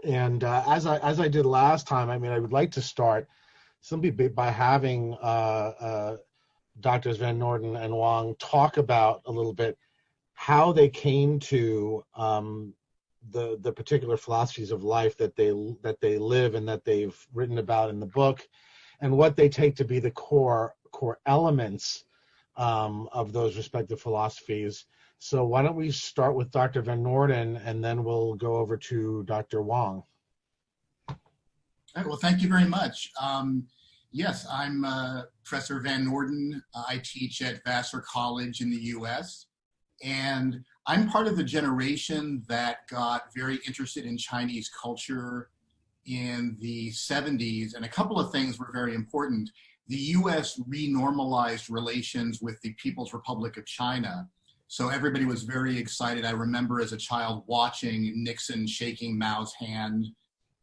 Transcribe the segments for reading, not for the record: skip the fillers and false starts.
And as I did last time, I mean, I would like to start simply by having Doctors Van Norden and Wang talk about a little bit how they came to the particular philosophies of life that they live and that they've written about in the book, and what they take to be the core elements of those respective philosophies. So why don't we start with Dr. Van Norden, and then we'll go over to Dr. Wang. All right, well, thank you very much. Yes, I'm Professor Van Norden. I teach at Vassar College in the US, and I'm part of the generation that got very interested in Chinese culture in the 70s, and a couple of things were very important. The US renormalized relations with the People's Republic of China, so everybody was very excited. I remember as a child watching Nixon shaking Mao's hand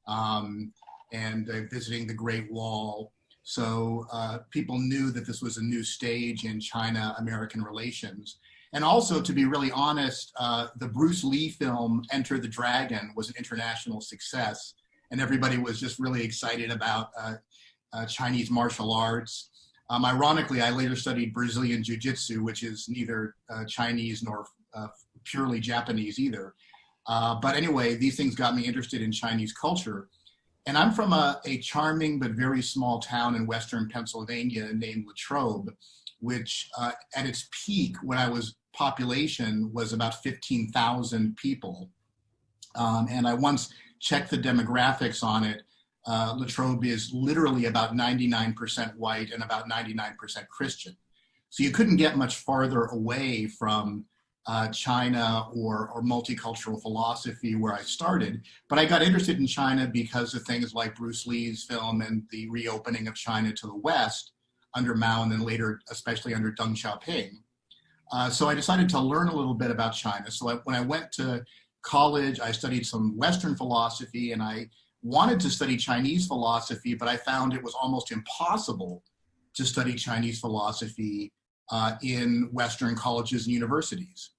and visiting the Great Wall. So people knew that this was a new stage in China-American relations. And also, to be really honest, the Bruce Lee film, Enter the Dragon, was an international success. And everybody was just really excited about Chinese martial arts. Ironically, I later studied Brazilian Jiu-Jitsu, which is neither Chinese nor purely Japanese either. But anyway, these things got me interested in Chinese culture. And I'm from a charming but very small town in western Pennsylvania named Latrobe, which at its peak, when I was population, was about 15,000 people. And I once checked the demographics on it. Latrobe is literally about 99% white and about 99% Christian. So you couldn't get much farther away from China or multicultural philosophy where I started. But I got interested in China because of things like Bruce Lee's film and the reopening of China to the West under Mao, and then later, especially under Deng Xiaoping. So I decided to learn a little bit about China. So when I went to college, I studied some Western philosophy, and I wanted to study Chinese philosophy, but I found it was almost impossible to study Chinese philosophy in Western colleges and universities.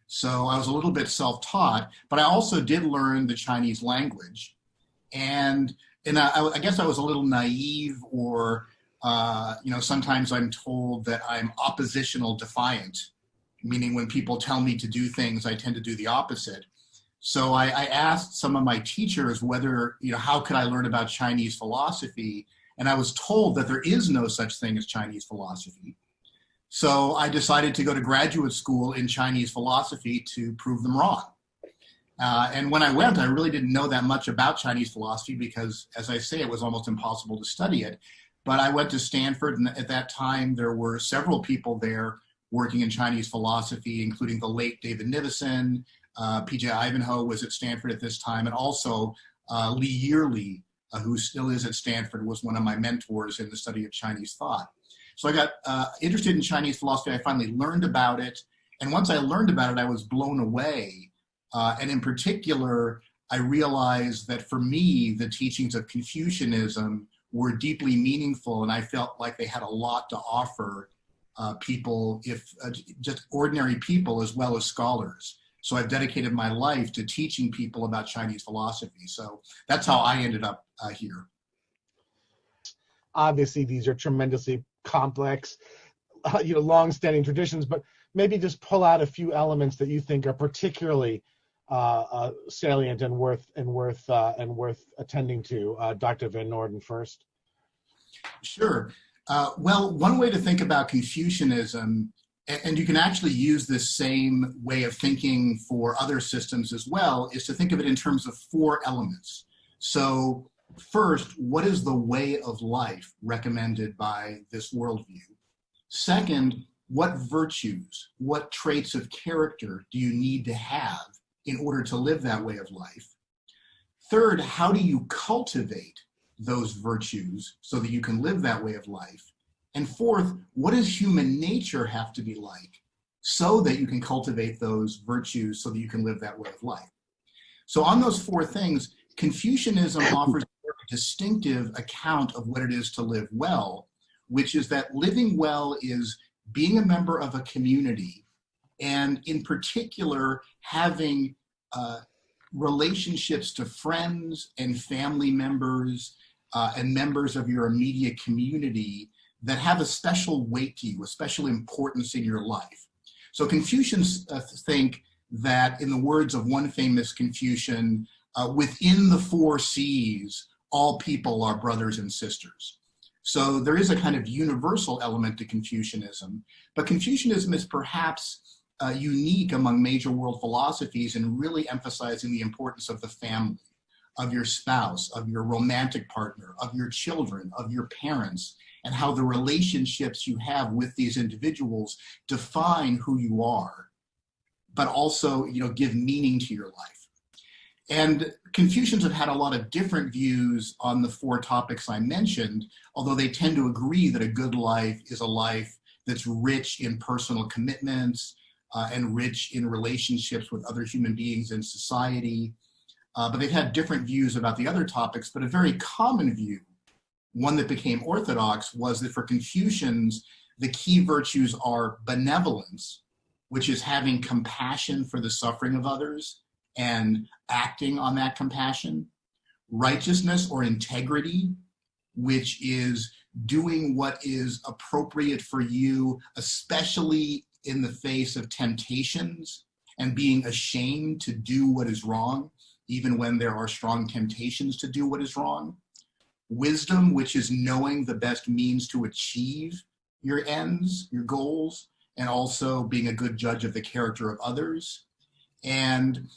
So I was a little bit self-taught, but I also did learn the Chinese language. And I guess I was a little naive, or sometimes I'm told that I'm oppositional defiant, meaning when people tell me to do things, I tend to do the opposite. So I asked some of my teachers whether, how could I learn about Chinese philosophy? And I was told that there is no such thing as Chinese philosophy. So I decided to go to graduate school in Chinese philosophy to prove them wrong. And when I went, I really didn't know that much about Chinese philosophy because, as I say, it was almost impossible to study it. But I went to Stanford, and at that time, there were several people there working in Chinese philosophy, including the late David Nivison. P.J. Ivanhoe was at Stanford at this time, and also Lee Yearly, who still is at Stanford, was one of my mentors in the study of Chinese thought. So I got interested in Chinese philosophy. I finally learned about it, and once I learned about it, I was blown away. And in particular, I realized that for me, the teachings of Confucianism were deeply meaningful, and I felt like they had a lot to offer people, just ordinary people as well as scholars. So I've dedicated my life to teaching people about Chinese philosophy. So that's how I ended up here. Obviously, these are tremendously complex, long-standing traditions, but maybe just pull out a few elements that you think are particularly salient and worth attending to. Dr. Van Norden first. Sure. Well, one way to think about Confucianism, and you can actually use this same way of thinking for other systems as well, is to think of it in terms of 4 elements. So first, what is the way of life recommended by this worldview? Second, what virtues, what traits of character do you need to have in order to live that way of life? Third, how do you cultivate those virtues so that you can live that way of life? And fourth, what does human nature have to be like so that you can cultivate those virtues so that you can live that way of life? So on those 4 things, Confucianism offers a very distinctive account of what it is to live well, which is that living well is being a member of a community, and in particular, having relationships to friends and family members and members of your immediate community that have a special weight to you, a special importance in your life. So Confucians think that, in the words of one famous Confucian, within the four C's, all people are brothers and sisters. So there is a kind of universal element to Confucianism, but Confucianism is perhaps unique among major world philosophies in really emphasizing the importance of the family, of your spouse, of your romantic partner, of your children, of your parents, and how the relationships you have with these individuals define who you are, but also, give meaning to your life. And Confucians have had a lot of different views on the four topics I mentioned, although they tend to agree that a good life is a life that's rich in personal commitments and rich in relationships with other human beings in society. But they've had different views about the other topics, but a very common view, one that became orthodox, was that for Confucians, the key virtues are benevolence, which is having compassion for the suffering of others and acting on that compassion; righteousness or integrity, which is doing what is appropriate for you, especially in the face of temptations, and being ashamed to do what is wrong, even when there are strong temptations to do what is wrong; wisdom, which is knowing the best means to achieve your ends, your goals, and also being a good judge of the character of others; and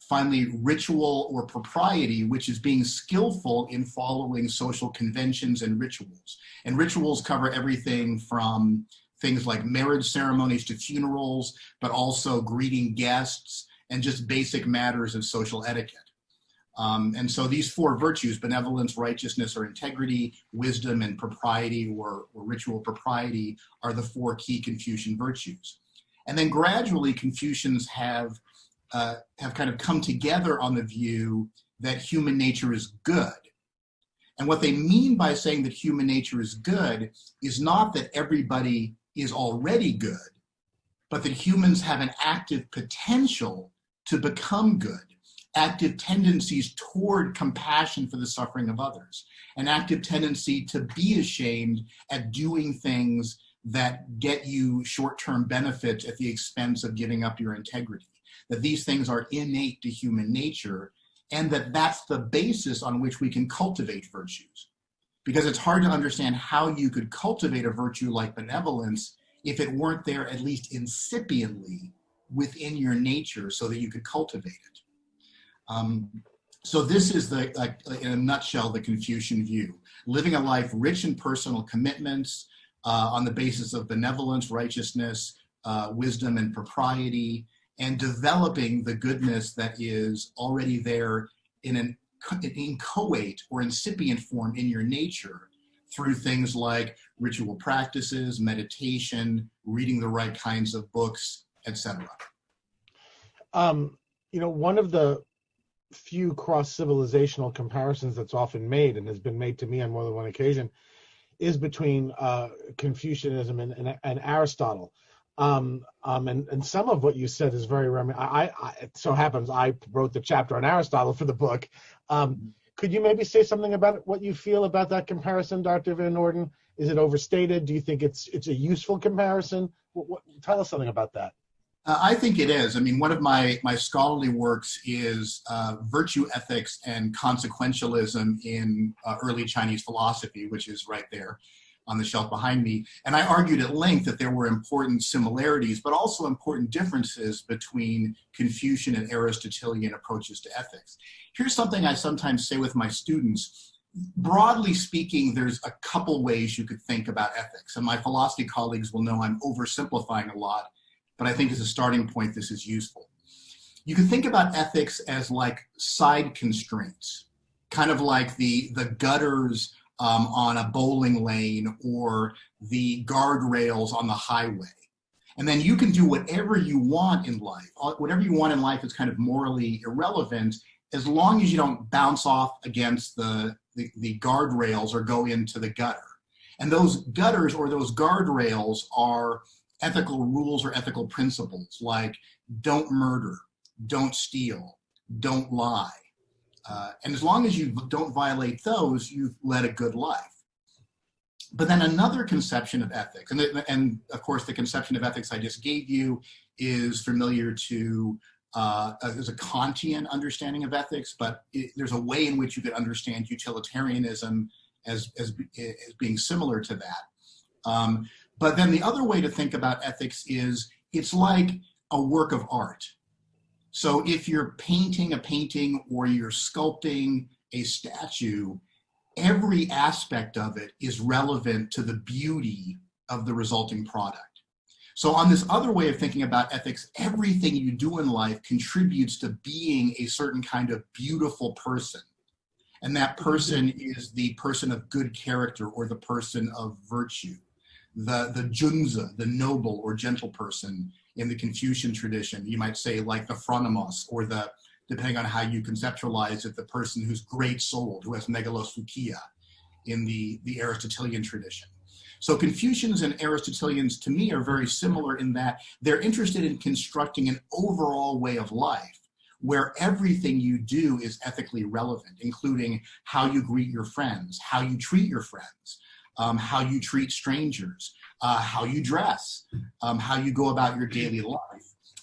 finally, ritual or propriety, which is being skillful in following social conventions and rituals. And rituals cover everything from things like marriage ceremonies to funerals, but also greeting guests and just basic matters of social etiquette. And so these four virtues, benevolence, righteousness or integrity, wisdom, and propriety or ritual propriety, are the four key Confucian virtues. And then gradually Confucians have kind of come together on the view that human nature is good. And what they mean by saying that human nature is good is not that everybody is already good, but that humans have an active potential to become good, active tendencies toward compassion for the suffering of others, an active tendency to be ashamed at doing things that get you short-term benefits at the expense of giving up your integrity, that these things are innate to human nature, and that that's the basis on which we can cultivate virtues. Because it's hard to understand how you could cultivate a virtue like benevolence if it weren't there at least incipiently within your nature so that you could cultivate it. So this is in a nutshell, the Confucian view: living a life rich in personal commitments on the basis of benevolence, righteousness, wisdom, and propriety, and developing the goodness that is already there in an inchoate or incipient form in your nature through things like ritual practices, meditation, reading the right kinds of books, etc. One of the few cross-civilizational comparisons that's often made, and has been made to me on more than one occasion, is between Confucianism and Aristotle. And some of what you said is very it so happens I wrote the chapter on Aristotle for the book. Could you maybe say something about what you feel about that comparison, Dr. Van Norden? Is it overstated? Do you think it's a useful comparison? Tell us something about that. I think it is. I mean, one of my scholarly works is virtue ethics and consequentialism in early Chinese philosophy, which is right there on the shelf behind me. And I argued at length that there were important similarities, but also important differences between Confucian and Aristotelian approaches to ethics. Here's something I sometimes say with my students. Broadly speaking, there's a couple ways you could think about ethics. And my philosophy colleagues will know I'm oversimplifying a lot, but I think as a starting point, this is useful. You can think about ethics as like side constraints, kind of like the gutters on a bowling lane or the guardrails on the highway. And then you can do whatever you want in life. Whatever you want in life is kind of morally irrelevant as long as you don't bounce off against the guardrails or go into the gutter. And those gutters or those guardrails are ethical rules or ethical principles like don't murder, don't steal, don't lie. And as long as you don't violate those, you've led a good life. But then another conception of ethics, and of course the conception of ethics I just gave you is familiar to, there's a Kantian understanding of ethics, but there's a way in which you could understand utilitarianism as being similar to that. But then the other way to think about ethics is it's like a work of art. So if you're painting a painting or you're sculpting a statue, every aspect of it is relevant to the beauty of the resulting product. So on this other way of thinking about ethics, everything you do in life contributes to being a certain kind of beautiful person. And that person is the person of good character or the person of virtue. The junzi, the noble or gentle person in the Confucian tradition, you might say like the phronimos, or the, depending on how you conceptualize it, the person who's great-souled, who has megalosoukia in the Aristotelian tradition. So Confucians and Aristotelians, to me, are very similar in that they're interested in constructing an overall way of life where everything you do is ethically relevant, including how you greet your friends, how you treat your friends, how you treat strangers, how you dress, how you go about your daily life.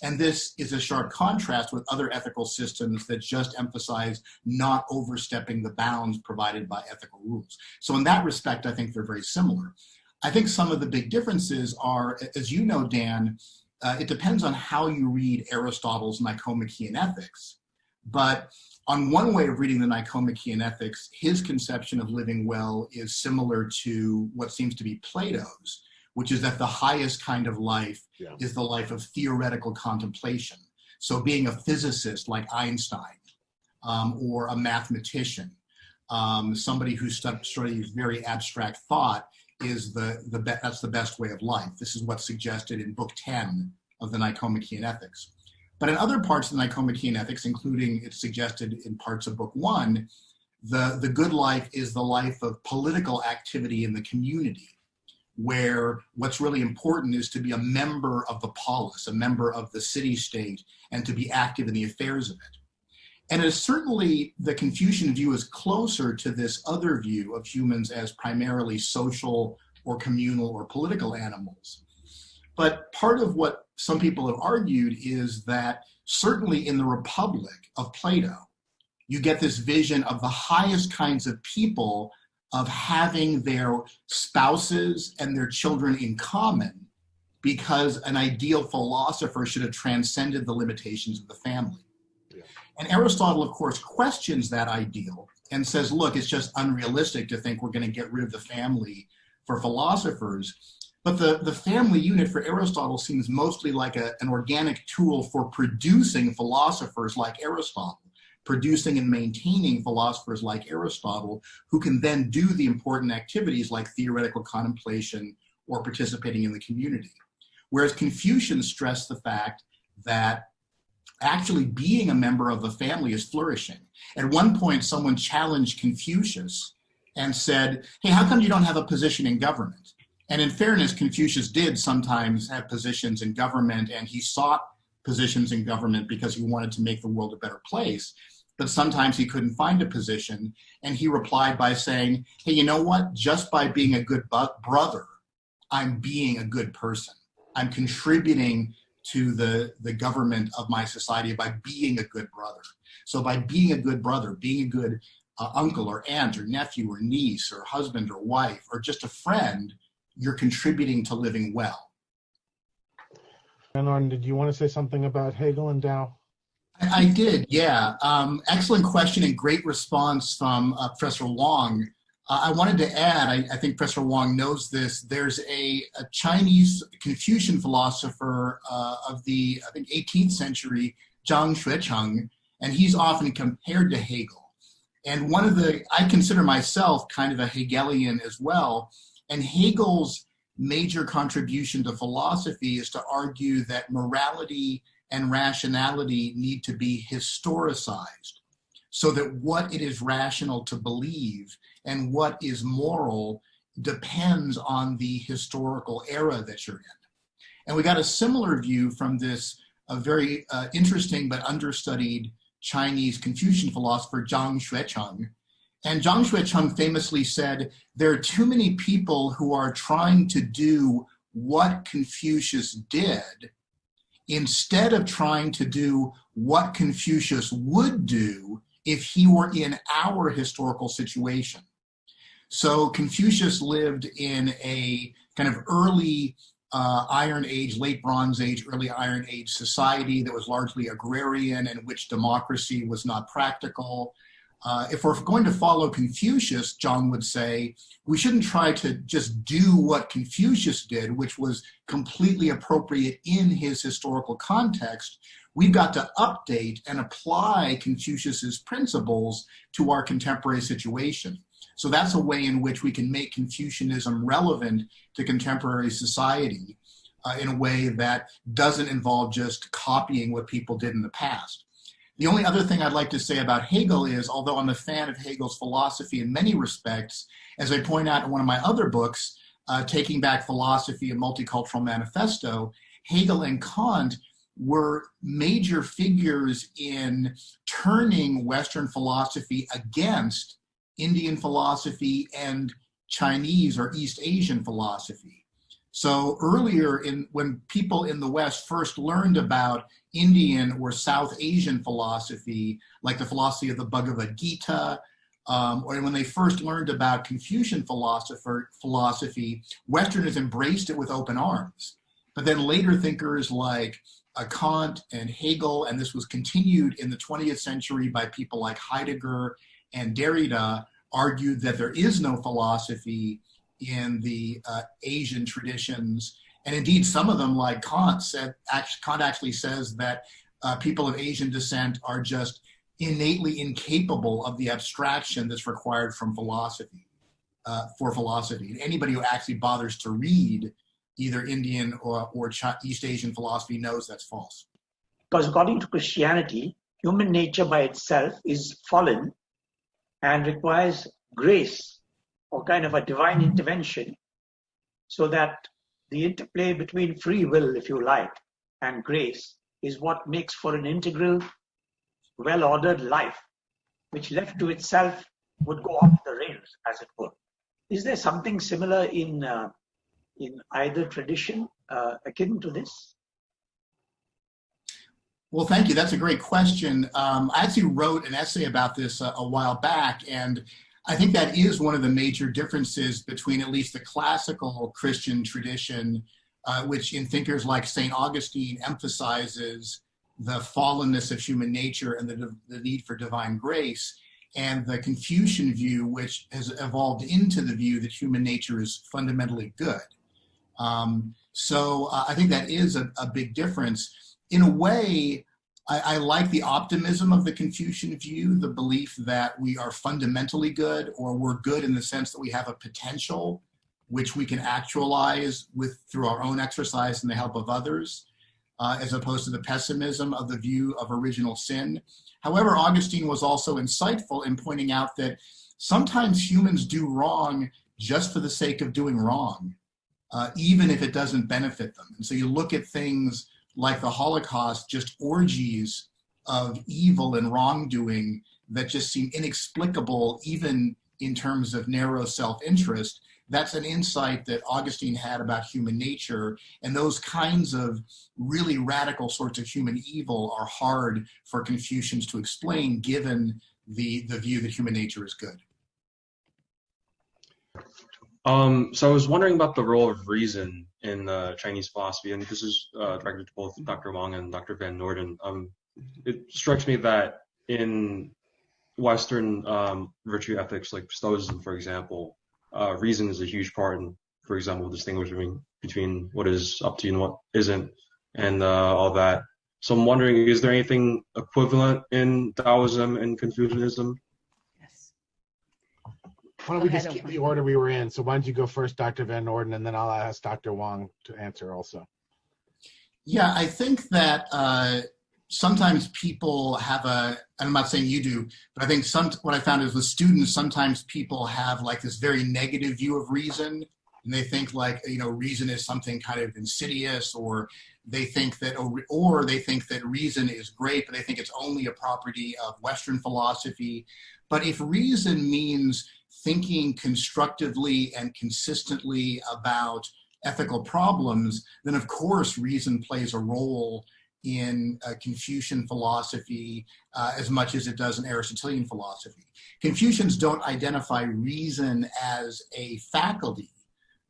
And this is a sharp contrast with other ethical systems that just emphasize not overstepping the bounds provided by ethical rules. So in that respect, I think they're very similar. I think some of the big differences are, as you know, Dan, it depends on how you read Aristotle's Nicomachean Ethics. But on one way of reading the Nicomachean Ethics, his conception of living well is similar to what seems to be Plato's, which is that the highest kind of life is the life of theoretical contemplation. So being a physicist like Einstein, or a mathematician, somebody who studies very abstract thought, is that's the best way of life. This is what's suggested in Book 10 of the Nicomachean Ethics. But in other parts of the Nicomachean Ethics, including it's suggested in parts of Book 1, the good life is the life of political activity in the community, where what's really important is to be a member of the polis, a member of the city-state, and to be active in the affairs of it. And it's certainly the Confucian view is closer to this other view of humans as primarily social or communal or political animals. But part of what some people have argued is that certainly in the Republic of Plato, you get this vision of the highest kinds of people of having their spouses and their children in common, because an ideal philosopher should have transcended the limitations of the family. And Aristotle, of course, questions that ideal and says, look, it's just unrealistic to think we're going to get rid of the family for philosophers. But the family unit for Aristotle seems mostly like an organic tool for producing philosophers like Aristotle, producing and maintaining philosophers like Aristotle, who can then do the important activities like theoretical contemplation or participating in the community. Whereas Confucians stress the fact that actually being a member of a family is flourishing. At one point, someone challenged Confucius and said, hey, how come you don't have a position in government? And in fairness, Confucius did sometimes have positions in government, and he sought positions in government because he wanted to make the world a better place. But sometimes he couldn't find a position, and he replied by saying, hey, you know what? Just by being a good brother, I'm being a good person. I'm contributing to the government of my society by being a good brother. So by being a good brother, being a good uncle or aunt or nephew or niece or husband or wife or just a friend, you're contributing to living well. Norden, did you want to say something about Hegel and Tao? I did, yeah. Excellent question and great response from Professor Wang. I wanted to add, I think Professor Wang knows this, there's a Chinese Confucian philosopher of the, I think, 18th century, Zhang Xuecheng, and he's often compared to Hegel. And I consider myself kind of a Hegelian as well, and Hegel's major contribution to philosophy is to argue that morality and rationality need to be historicized, so that what it is rational to believe and what is moral depends on the historical era that you're in. And we got a similar view from this a very interesting but understudied Chinese Confucian philosopher, Zhang Xuecheng. And Zhang Xuecheng famously said, there are too many people who are trying to do what Confucius did instead of trying to do what Confucius would do if he were in our historical situation. So Confucius lived in a kind of early Iron Age, late Bronze Age, early Iron Age society that was largely agrarian and in which democracy was not practical. If we're going to follow Confucius, John would say, we shouldn't try to just do what Confucius did, which was completely appropriate in his historical context. We've got to update and apply Confucius's principles to our contemporary situation. So that's a way in which we can make Confucianism relevant to contemporary society in a way that doesn't involve just copying what people did in the past. The only other thing I'd like to say about Hegel is, although I'm a fan of Hegel's philosophy in many respects, as I point out in one of my other books, Taking Back Philosophy, a Multicultural Manifesto, Hegel and Kant were major figures in turning Western philosophy against Indian philosophy and Chinese or East Asian philosophy. So earlier, when people in the West first learned about Indian or South Asian philosophy, like the philosophy of the Bhagavad Gita, or when they first learned about Confucian philosophy, Westerners embraced it with open arms. But then later thinkers like Kant and Hegel, and this was continued in the 20th century by people like Heidegger and Derrida, argued that there is no philosophy in the Asian traditions. And indeed, some of them, like Kant, Kant actually says that people of Asian descent are just innately incapable of the abstraction that's required from philosophy, for philosophy. And anybody who actually bothers to read either Indian or East Asian philosophy knows that's false. Because according to Christianity, human nature by itself is fallen and requires grace or kind of a divine intervention, so that the interplay between free will, if you like, and grace is what makes for an integral, well-ordered life, which left to itself would go off the rails, as it were. Is there something similar in either tradition akin to this? Well, thank you. That's a great question. I actually wrote an essay about this a while back, and I think that is one of the major differences between at least the classical Christian tradition, which in thinkers like St. Augustine emphasizes the fallenness of human nature and the need for divine grace, and the Confucian view, which has evolved into the view that human nature is fundamentally good. So I think that is a big difference. In a way, I like the optimism of the Confucian view, the belief that we are fundamentally good, or we're good in the sense that we have a potential which we can actualize through our own exercise and the help of others, as opposed to the pessimism of the view of original sin. However, Augustine was also insightful in pointing out that sometimes humans do wrong just for the sake of doing wrong, even if it doesn't benefit them. And so you look at things like the Holocaust, just orgies of evil and wrongdoing that just seem inexplicable, even in terms of narrow self-interest. That's an insight that Augustine had about human nature, and those kinds of really radical sorts of human evil are hard for Confucians to explain, given the view that human nature is good. So I was wondering about the role of reason in Chinese philosophy, and this is directed to both Dr. Wang and Dr. Van Norden. It strikes me that in Western virtue ethics, like Stoicism, for example, reason is a huge part in, for example, distinguishing between what is up to you and what isn't, and all that. So I'm wondering, is there anything equivalent in Taoism and Confucianism? Why don't we just keep the order we were in? So why don't you go first, Dr. Van Norden, and then I'll ask Dr. Wang to answer also. Yeah, I think that sometimes people have and I'm not saying you do, but I think what I found is with students, sometimes people have like this very negative view of reason, and they think like, reason is something kind of insidious, or they think that reason is great, but they think it's only a property of Western philosophy. But if reason means thinking constructively and consistently about ethical problems, then of course reason plays a role in Confucian philosophy as much as it does in Aristotelian philosophy. Confucians don't identify reason as a faculty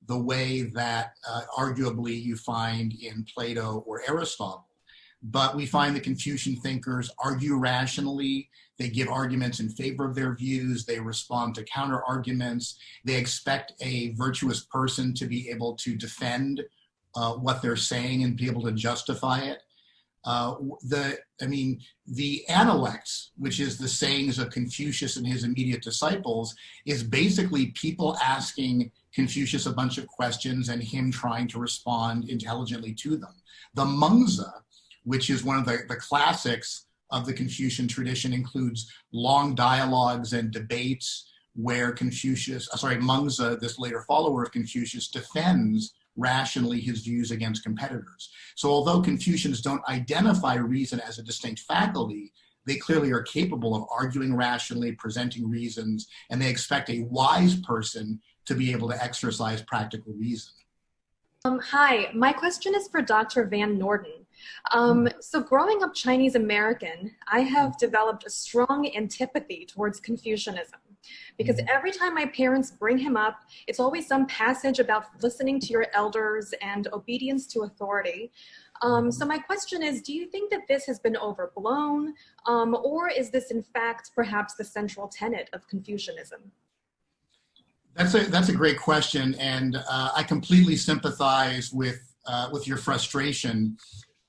the way that arguably you find in Plato or Aristotle. But we find the Confucian thinkers argue rationally. They give arguments in favor of their views. They respond to counter arguments. They expect a virtuous person to be able to defend what they're saying and be able to justify it. The analects, which is the sayings of Confucius and his immediate disciples, is basically people asking Confucius a bunch of questions and him trying to respond intelligently to them. The Mengzi, which is one of the classics of the Confucian tradition, includes long dialogues and debates where Mengzi, this later follower of Confucius, defends rationally his views against competitors. So although Confucians don't identify reason as a distinct faculty, they clearly are capable of arguing rationally, presenting reasons, and they expect a wise person to be able to exercise practical reason. Hi, my question is for Dr. Van Norden. So growing up Chinese American, I have developed a strong antipathy towards Confucianism because every time my parents bring him up, it's always some passage about listening to your elders and obedience to authority. So my question is, do you think that this has been overblown, or is this in fact perhaps the central tenet of Confucianism? That's a great question, and I completely sympathize with your frustration.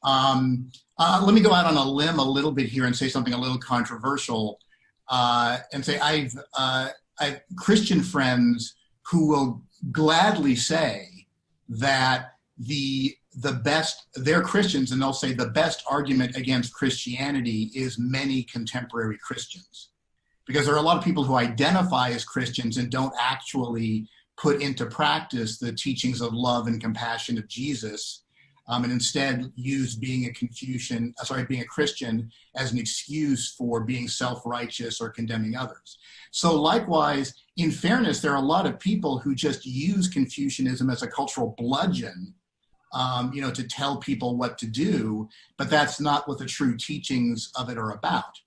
Let me go out on a limb a little bit here and say something a little controversial, and say I've Christian friends who will gladly say that they're Christians, and they'll say the best argument against Christianity is many contemporary Christians. Because there are a lot of people who identify as Christians and don't actually put into practice the teachings of love and compassion of Jesus, and instead use being a Christian as an excuse for being self-righteous or condemning others. So likewise, in fairness, there are a lot of people who just use Confucianism as a cultural bludgeon, to tell people what to do, but that's not what the true teachings of it are about.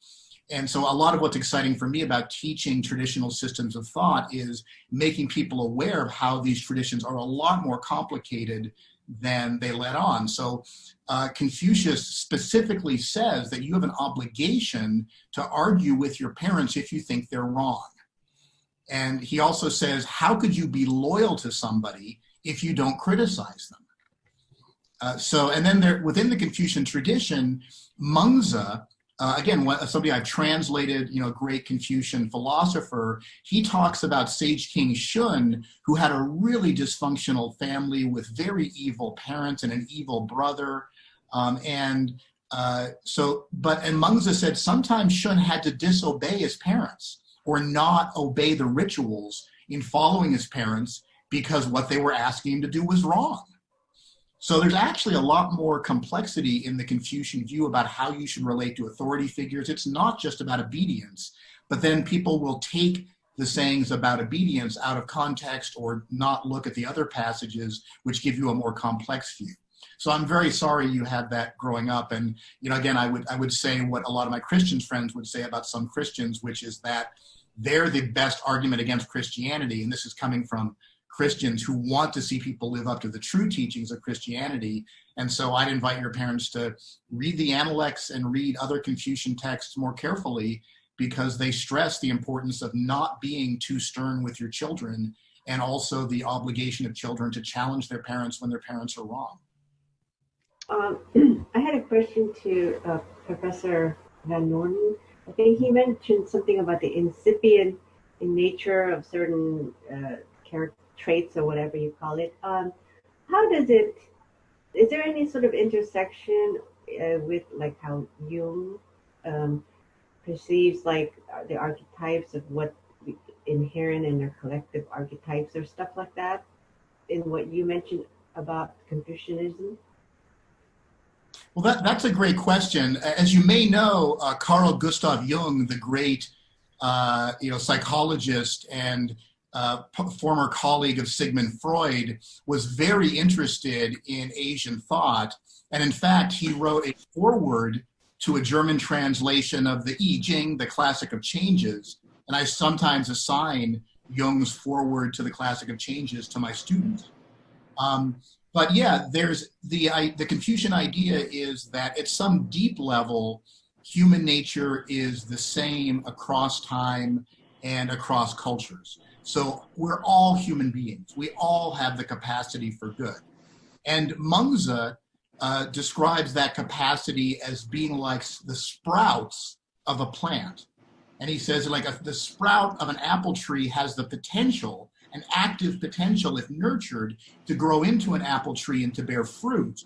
And so a lot of what's exciting for me about teaching traditional systems of thought is making people aware of how these traditions are a lot more complicated than they let on. So Confucius specifically says that you have an obligation to argue with your parents if you think they're wrong. And he also says, how could you be loyal to somebody if you don't criticize them? And then within the Confucian tradition, Mengzi, again, somebody I've translated, a great Confucian philosopher, he talks about Sage King Shun, who had a really dysfunctional family with very evil parents and an evil brother. And Mengzi said sometimes Shun had to disobey his parents or not obey the rituals in following his parents because what they were asking him to do was wrong. So there's actually a lot more complexity in the Confucian view about how you should relate to authority figures. It's not just about obedience, but then people will take the sayings about obedience out of context or not look at the other passages, which give you a more complex view. So I'm very sorry you had that growing up. And, again, I would say what a lot of my Christian friends would say about some Christians, which is that they're the best argument against Christianity. And this is coming from Christians who want to see people live up to the true teachings of Christianity. And so I'd invite your parents to read the Analects and read other Confucian texts more carefully, because they stress the importance of not being too stern with your children, and also the obligation of children to challenge their parents when their parents are wrong. I had a question to Professor Van Norden. I think he mentioned something about the incipient in nature of certain character traits or whatever you call it. Is there any sort of intersection with like how Jung perceives like the archetypes of what inherent in their collective archetypes or stuff like that? in what you mentioned about Confucianism? Well, that's a great question. As you may know, Carl Gustav Jung, the great psychologist and former colleague of Sigmund Freud, was very interested in Asian thought. And in fact, he wrote a foreword to a German translation of the I Ching, the Classic of Changes. And I sometimes assign Jung's foreword to the Classic of Changes to my students. But yeah, there's the Confucian idea is that at some deep level, human nature is the same across time and across cultures. So we're all human beings. We all have the capacity for good. And Mengzi describes that capacity as being like the sprouts of a plant. And he says like the sprout of an apple tree has the potential, an active potential if nurtured, to grow into an apple tree and to bear fruit.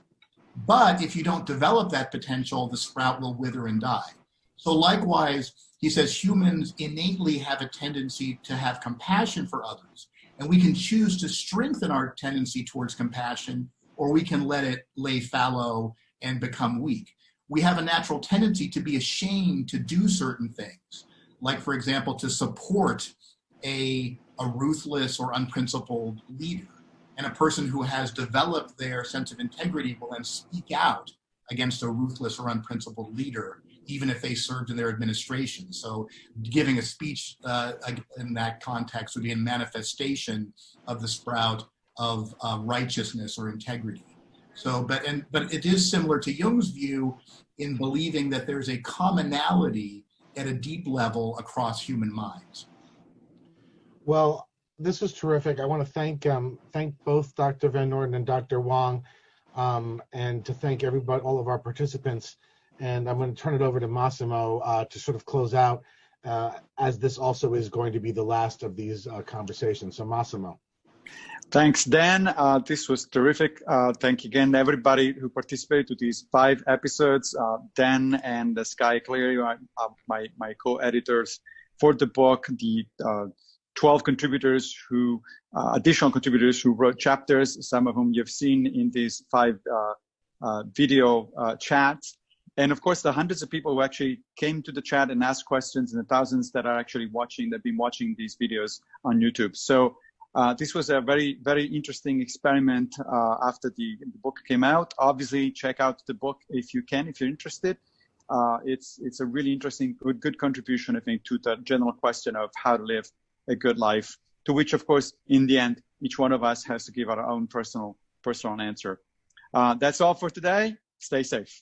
But if you don't develop that potential, the sprout will wither and die. So likewise, he says humans innately have a tendency to have compassion for others. And we can choose to strengthen our tendency towards compassion, or we can let it lay fallow and become weak. We have a natural tendency to be ashamed to do certain things, like, for example, to support a ruthless or unprincipled leader. And a person who has developed their sense of integrity will then speak out against a ruthless or unprincipled leader, even if they served in their administration. So giving a speech in that context would be a manifestation of the sprout of righteousness or integrity. So, but it is similar to Jung's view in believing that there's a commonality at a deep level across human minds. Well, this was terrific. I want to thank both Dr. Van Norden and Dr. Wang, and to thank everybody, all of our participants. And I'm going to turn it over to Massimo to sort of close out, as this also is going to be the last of these conversations. So Massimo. Thanks, Dan. This was terrific. Thank you again, everybody who participated to these 5 episodes. Dan and Sky Cleary, my co-editors for the book, the 12 contributors who, additional contributors who wrote chapters, some of whom you've seen in these 5 video chats. And of course, the hundreds of people who actually came to the chat and asked questions, and the thousands that are actually watching, that have been watching these videos on YouTube. So this was a very, very interesting experiment after the book came out. Obviously, check out the book if you can, if you're interested. It's a really interesting, good contribution, I think, to the general question of how to live a good life, to which, of course, in the end, each one of us has to give our own personal answer. That's all for today. Stay safe.